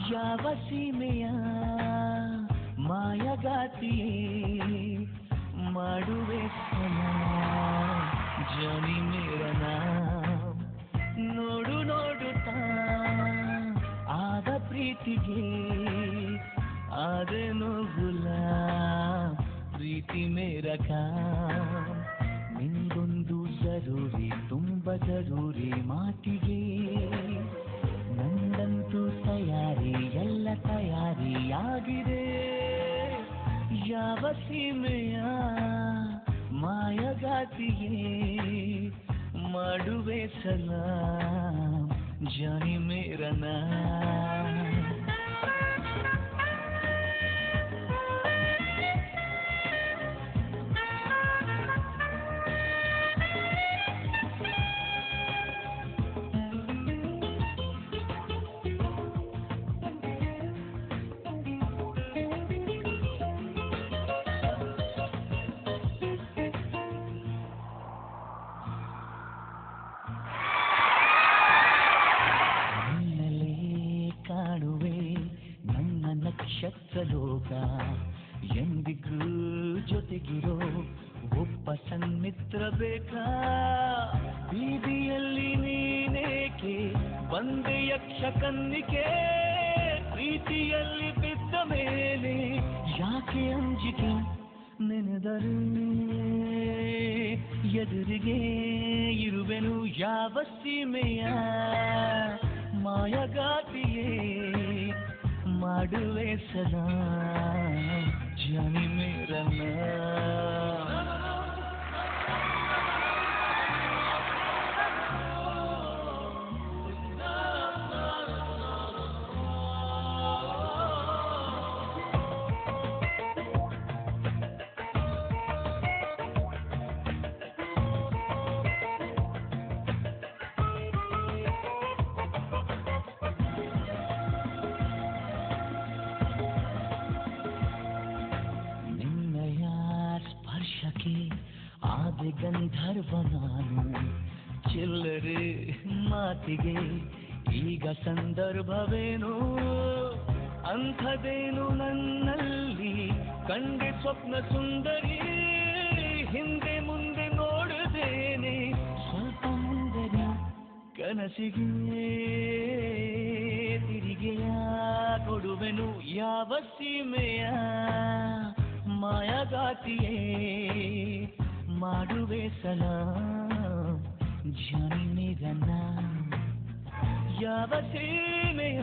ಯಾವ ಸೀಮೆಯ ಮಾಯಗಾತಿಯೇ ಮಾಡುವೆ ಸಲಾಂ ಜಾನಿ ಮೇರ ನಾಮ್ ನೋಡು ನೋಡುತ್ತಾ ಆದ ಪ್ರೀತಿಗೆ ಆದೆನು ಗುಲಾಂ ಪ್ರೀತಿ ಮೇರ ಕಾಮ್ ನಿಂದೊಂದು ಜರೂರಿ ತುಂಬ ಜರೂರಿ ಮಾತಿಗೆ ನಂದಂತೂ ತಯಾರಿ ಎಲ್ಲ ತಯಾರಿಯಾಗಿದೆ ಯಾವ ಸೀಮೆಯ ಮಾಯಗಾತಿಗೆ ಮಾಡುವೆ ಸಲಾಂ ಜಾನಿ ಮೇರ ನಾಮ್ ನಕ್ಷತ್ರಲೋಕ ಎಂದಿಗೂ ಜೊತೆಗಿರೋ ಒಬ್ಬ ಸನ್ಮಿತ್ರ ಬೇಕಾ ಬೀದಿಯಲ್ಲಿ ನೀನೇಕೆ ಬಂದೆ ಯಕ್ಷ ಕನ್ನಿಕೆ ಪ್ರೀತಿಯಲ್ಲಿ ಬಿದ್ದ ಮೇಲೆ ಯಾಕೆ ಅಂಜಿಕೆ ನೆನೆದರೆ ಎದುರಿಗೆ ಇರುವೆನು ಯಾವ ಸೀಮೆಯ ಮಾಯಗಾತಿಯೇ ಮಾಡುವೆ ಸಲಾಂ ಜಾನಿ ಮೇರ ನಾಮ್ ಆದೆ ಗಂಧರ್ವ ನಾನು ಚಿಲ್ಲರೆ ಮಾತಿಗೆ ಈಗ ಸಂದರ್ಭವೇನು ಅಂಥದೇನು ನನ್ನಲ್ಲಿ ಕಂಡೆ ಸ್ವಪ್ನ ಸುಂದರಿ ಹಿಂದೆ ಮುಂದೆ ನೋಡದೇನೆ ಸ್ವಲ್ಪ ಮುಂದರಿ ಕನಸಿಗೆ ತಿರಿಗೆಯ ಕೊಡುವೆನು ಯಾವ ಸೀಮೆಯ ಮಾಯಗಾತಿಯೇ ಮಾಡುವೆ ಸಲಾಂ ಜಾನಿ ಮೇರ ನಾಮ್ ಯಾವ ಸೀಮೆಯ